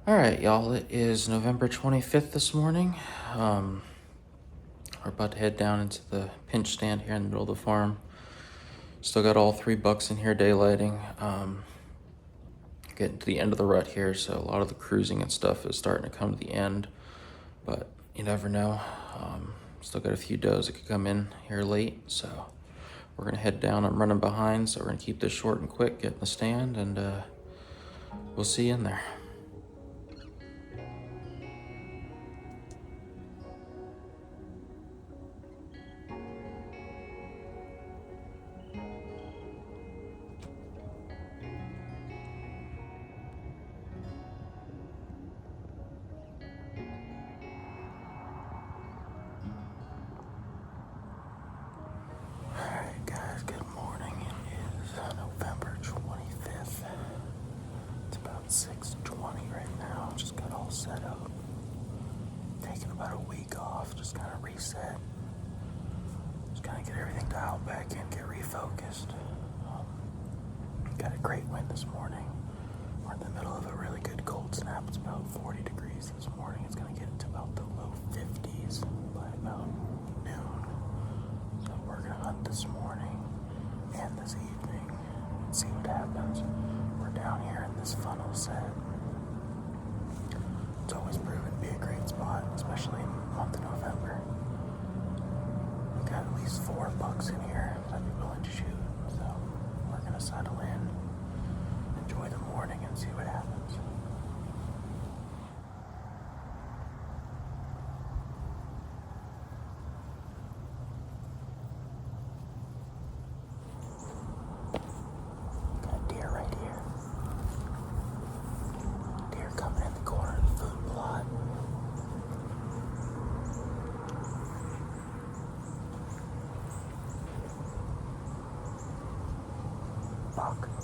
All right, y'all, it is November 25th this morning. We're about to head down into the pinch stand here in the middle of the farm. Still got all 3 bucks in here daylighting. Getting to the end of the rut here, so a lot of the cruising and stuff is starting to come to the end, but you never know. Still got a few does that could come in here late, so we're gonna head down. I'm running behind, so we're gonna keep this short and quick, get in the stand, and we'll see you in there. Alright guys, good morning. It is November 25th. It's about 6:20 right now. Just got all set up. Taking about a week off, just kind of reset. Just kind of get everything dialed back in, get refocused. Got a great wind this morning. We're in the middle of a really good cold snap. It's about 40 degrees this morning. It's going to get into about the low 50s by about noon. So we're going to hunt this morning and this evening and see what happens. We're down here in this funnel set. It's always proven to be a great spot, especially in the month of November. We've got at least 4 bucks in here that I'd be willing to shoot. So we're going to settle in, enjoy the morning, and see what happens. Got a deer right here. Deer coming in the corner of the food plot. Buck.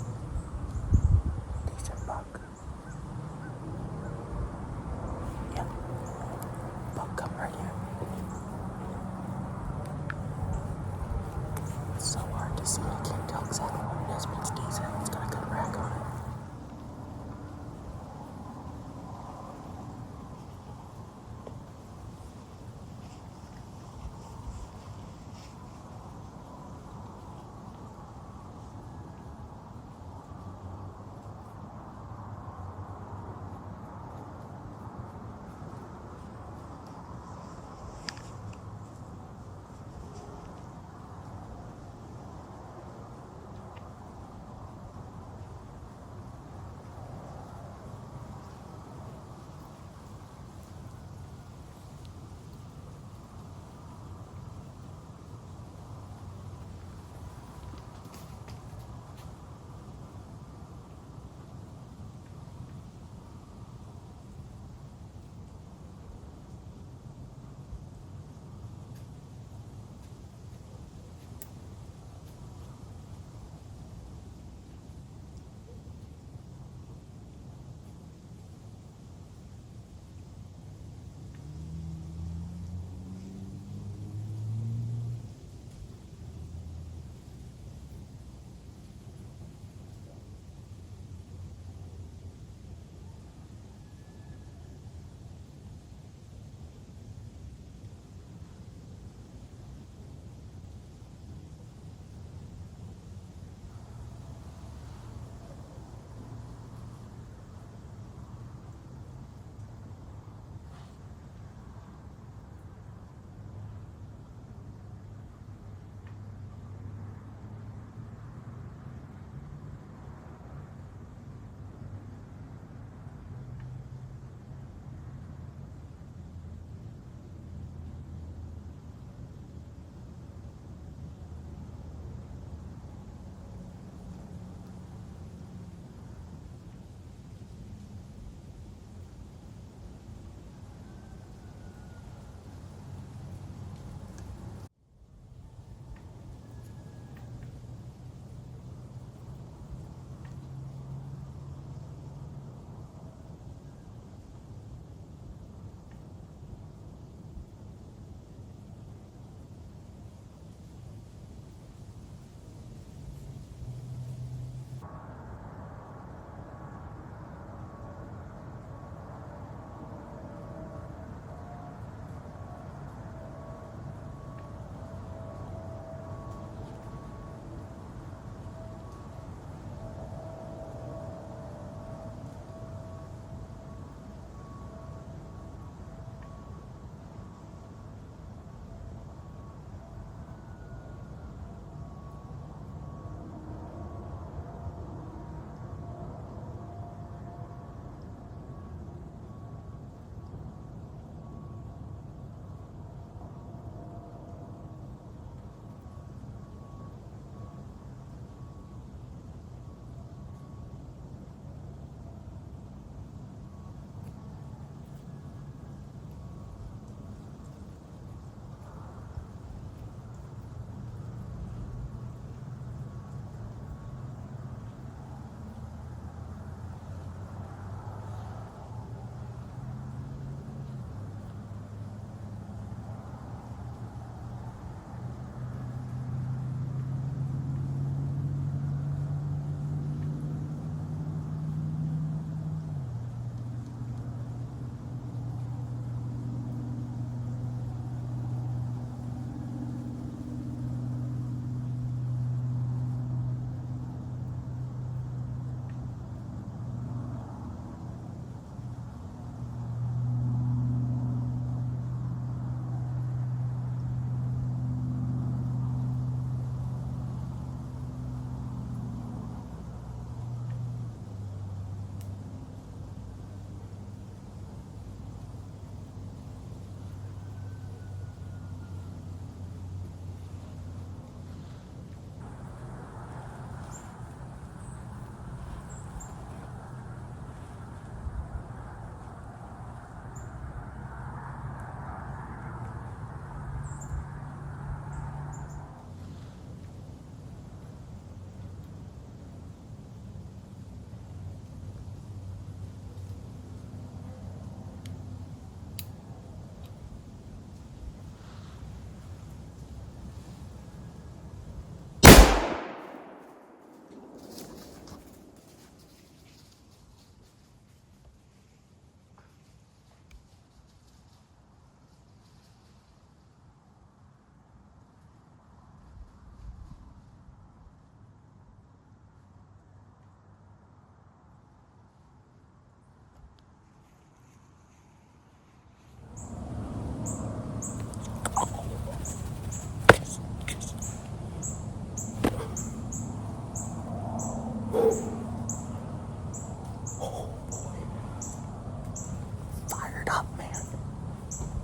it up, man.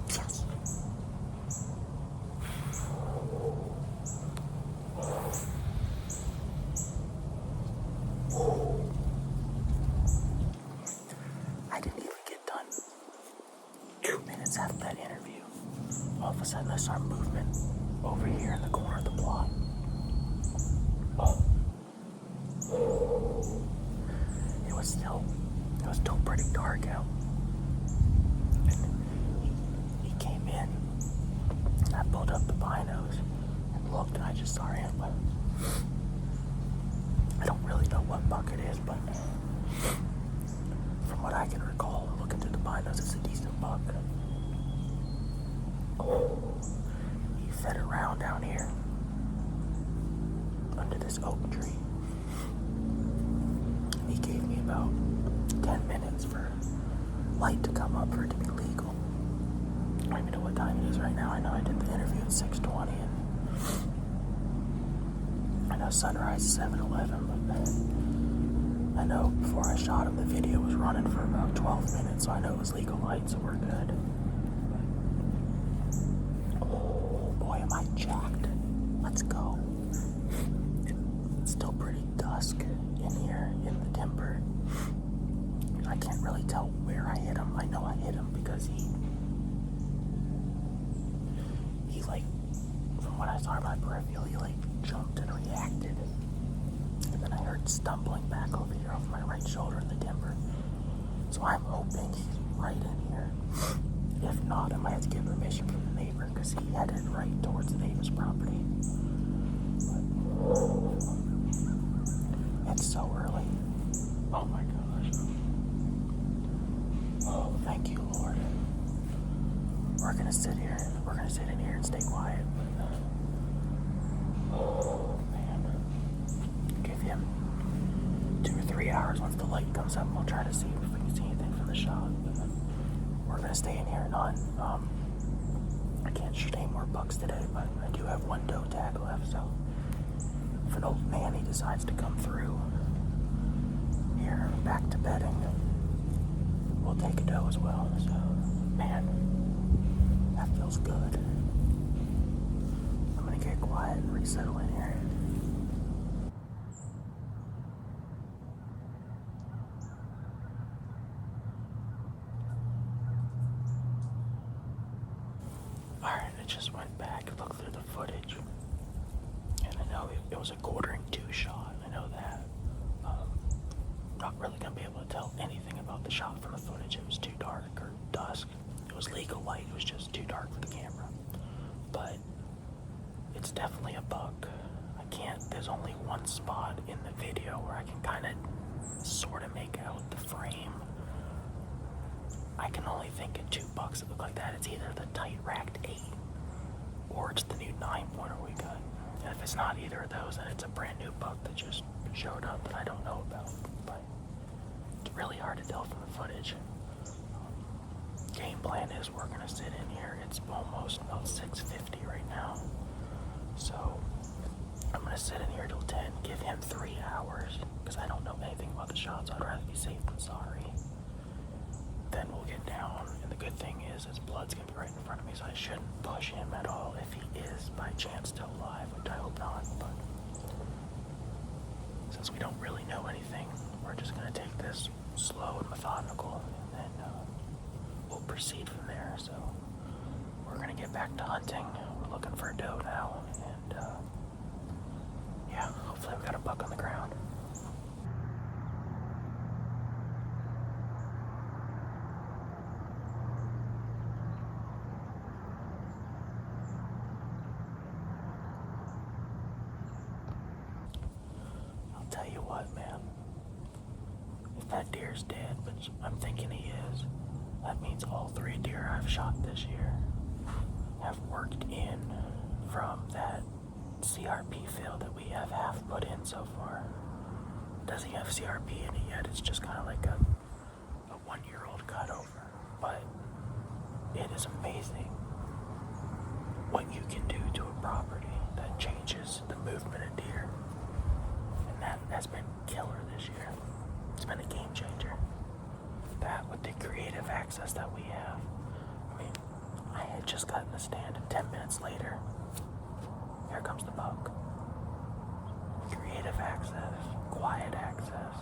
Yes. I didn't even get done 2 minutes after that interview. All of a sudden I saw movement over here in the corner of the block. It was still pretty dark out. And he came in, and I pulled up the binos and looked, and I just saw him. I don't really know what buck it is, but from what I can recall, looking through the binos, it's a decent buck. He fed around down here under this oak tree. He gave me about 10 minutes for light to come up for it to be legal. I don't even know what time it is right now. I know I did the interview at 6:20, and I know sunrise is 7:11, but I know before I shot him, the video was running for about 12 minutes, so I know it was legal light, so we're good. Oh boy, am I jacked. Let's go. It's still pretty dusk in here in the timber. I can't really tell where I hit him. I know I hit him because he like, from what I saw in my peripheral, he like jumped and reacted. And then I heard stumbling back over here over my right shoulder in the timber. So I'm hoping he's right in here. If not, I might have to get permission from the neighbor because he headed right towards the neighbor's property. But it's so early. Oh my gosh. Oh, thank you, Lord. We're gonna sit here. We're gonna sit in here and stay quiet. But, oh man. Give him 2 or 3 hours once the light comes up. We'll try to see if we can see anything from the shot. But we're gonna stay in here. I can't shoot any more bucks today, but I do have one doe tag left. So if an old man decides to come through here back to bedding, we'll take a doe as well. So man, that feels good. I'm gonna get quiet and resettle in here. Alright, I just went back, looked through the footage, and I know it was a quartering 2 shot. I know that. Not really gonna be able to tell anything about the shot from the footage. It was too dark or dusk. It was legal light, it was just too dark for the camera. But it's definitely a buck. There's only one spot in the video where I can kind of sort of make out the frame. I can only think of 2 bucks that look like that. It's either the tight racked 8 or it's the new 9-pointer we got. And if it's not either of those, then it's a brand new buck that just showed up that I don't know about. But it's really hard to tell from the footage. Game plan is we're gonna sit in here. It's almost about 6:50 right now. So I'm gonna sit in here till 10, give him 3 hours, because I don't know anything about the shots. I'd rather be safe than sorry. Then we'll get down, and the good thing is his blood's gonna be right in front of me, so I shouldn't push him at all if he is by chance still alive, which I hope not. But since we don't really know anything, we're just gonna take this slow and methodical, and then we'll proceed from there. So we're gonna get back to hunting. We're looking for a doe now, and yeah, hopefully we got a buck on the ground. I'll tell you what, man. If that deer's dead, which I'm thinking he is, that means all 3 deer I've shot this year have worked in from that CRP field that we have half put in so far. It doesn't have CRP in it yet. It's just kind of like a 1-year-old cutover. But it is amazing what you can do to a property that changes the movement of deer. And that has been killer this year. It's been a game changer. That with the creative access access that we have. I mean, I had just gotten the stand, and 10 minutes later, here comes the buck. Creative access, quiet access,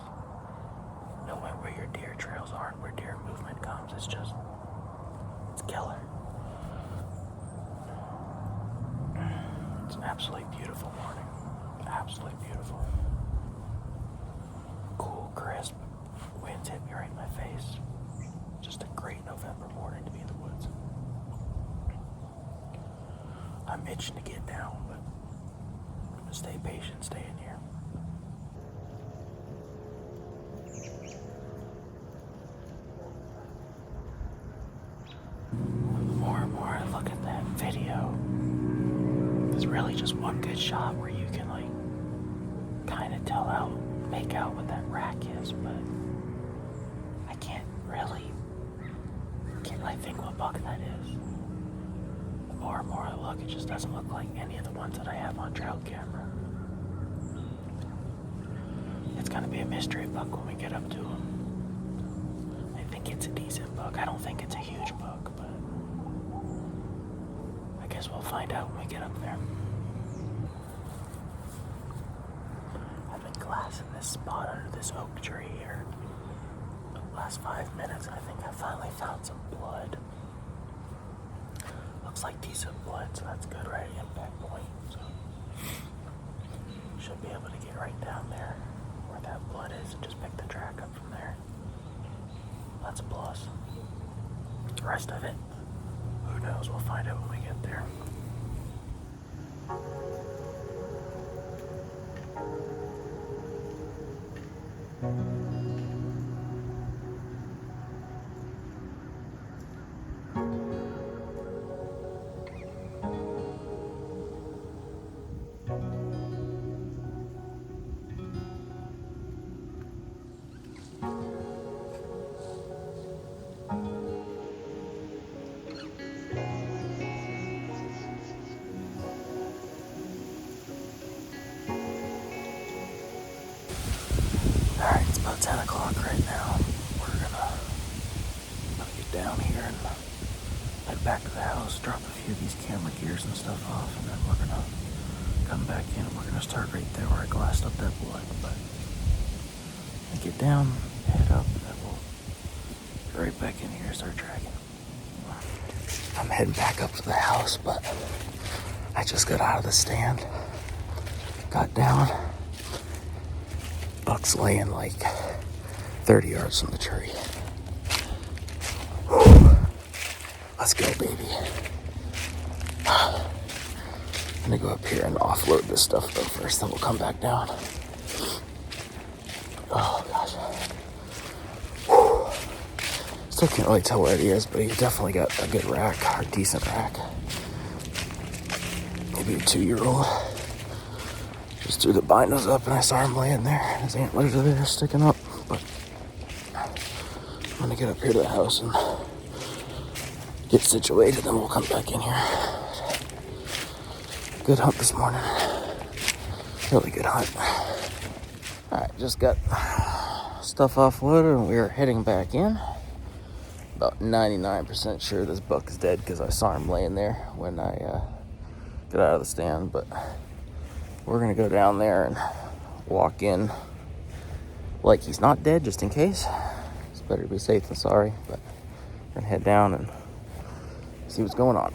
knowing where your deer trails are and where deer movement comes. It's killer. It's an absolutely beautiful morning. Absolutely beautiful. Cool, crisp. Winds hit me right in my face. Just a great November morning to be in the woods. I'm itching to get down, but I'm gonna stay patient, stay in here. The more and more I look at that video, there's really just one good shot where you can kind of make out what that rack is, but I can't really think what buck that is. The more and more I look, it just doesn't look like any of the ones that I have on trail camera. It's gonna be a mystery buck when we get up to him. I think it's a decent buck. I don't think it's a huge buck, but I guess we'll find out when we get up there. I've been glassing this spot under this oak tree here the last 5 minutes, and I think I finally found some blood. Looks like decent blood, so that's good right at impact point. So should be able to get right down there where that blood is and just pick the track up from there. That's a plus. The rest of it, who knows? We'll find out when we get there. Alright, it's about 10 o'clock right now. We're gonna get down here and head back to the house, drop a few of these camera gears and stuff off, and then we're gonna come back in and we're gonna start right there where I glassed up that blood. But I get down, head up, and then we'll get right back in here and start tracking. I'm heading back up to the house, but I just got out of the stand, got down. Buck's laying 30 yards from the tree. Whew. Let's go, baby. I'm gonna go up here and offload this stuff though first, then we'll come back down. Oh gosh. Whew. Still can't really tell where he is, but he's definitely got a good rack, or a decent rack. Maybe a 2-year-old. Just threw the binos up and I saw him laying there. His antlers are there sticking up. But I'm gonna get up here to the house and get situated, then we'll come back in here. Good hunt this morning. Really good hunt. Alright, just got stuff offloaded and we are heading back in. About 99% sure this buck is dead because I saw him laying there when I got out of the stand, but we're gonna go down there and walk in like he's not dead, just in case. It's better to be safe than sorry, but we're gonna head down and see what's going on.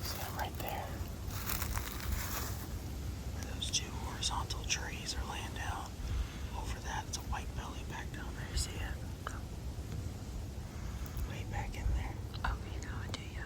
See him right there. Those two horizontal trees are laying down. Over that, it's a white belly back down there. You see it? Way back in there. Oh, you know it, do you?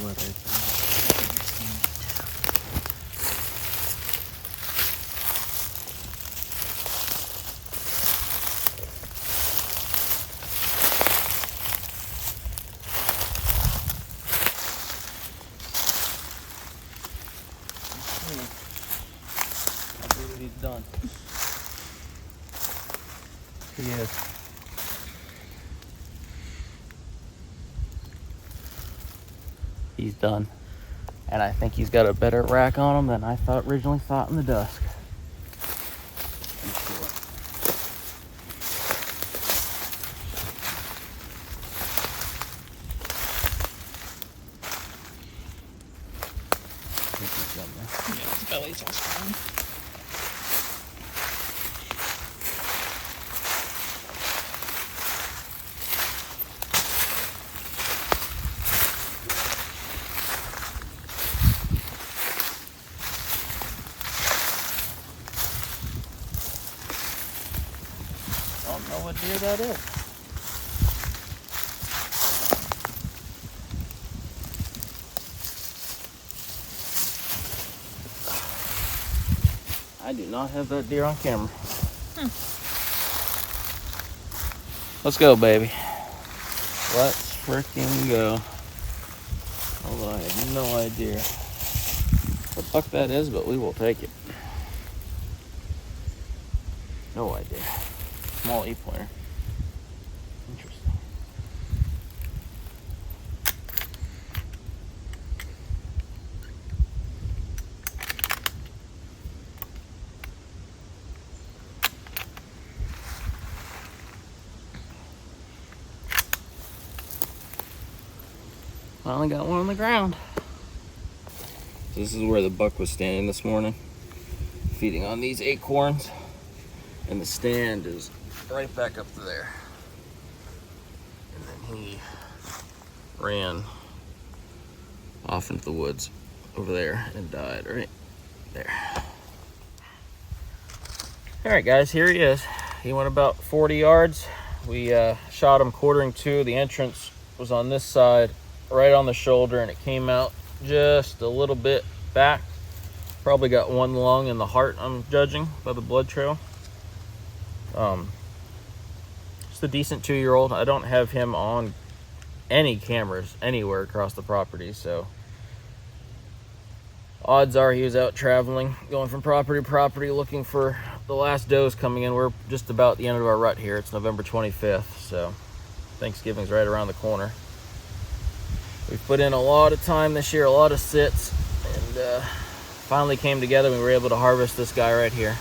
what I I believe he's done. He is. He's done. And I think he's got a better rack on him than I originally thought in the dusk. I think he's done there. Yeah, his belly's all strong. I don't know what deer that is. I do not have that deer on camera. Let's go, baby. Let's freaking go. Although I have no idea what the fuck that is, but we will take it. No idea. Small E-pointer. Interesting. Finally got one on the ground. This is where the buck was standing this morning, feeding on these acorns. And the stand is right back up there. And then he ran off into the woods over there and died right there. All right, guys, here he is. He went about 40 yards. We shot him quartering to. The entrance was on this side, right on the shoulder, and it came out just a little bit back. Probably got one lung in the heart, I'm judging by the blood trail. Just a decent 2-year-old. I don't have him on any cameras anywhere across the property, so odds are he was out traveling, going from property to property, looking for the last does coming in. We're just about the end of our rut here. It's November 25th, so Thanksgiving's right around the corner. We've put in a lot of time this year, a lot of sits, and finally came together. We were able to harvest this guy right here.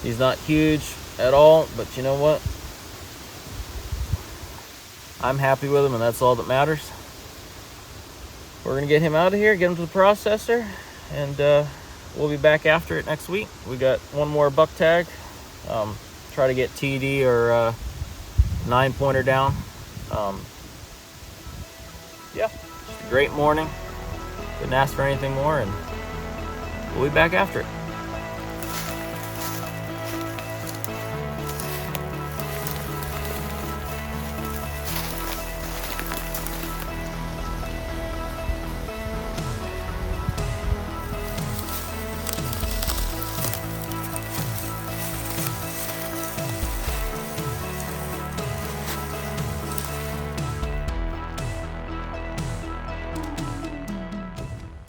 He's not huge at all, but you know what? I'm happy with him, and that's all that matters. We're gonna get him out of here, get him to the processor, and we'll be back after it next week. We got one more buck tag. Try to get TD or 9-pointer down. Yeah, just a great morning. Didn't ask for anything more, and we'll be back after it.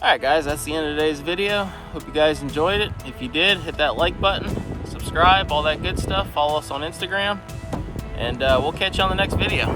Alright guys, that's the end of today's video. Hope you guys enjoyed it. If you did, hit that like button, subscribe, all that good stuff. Follow us on Instagram, and we'll catch you on the next video.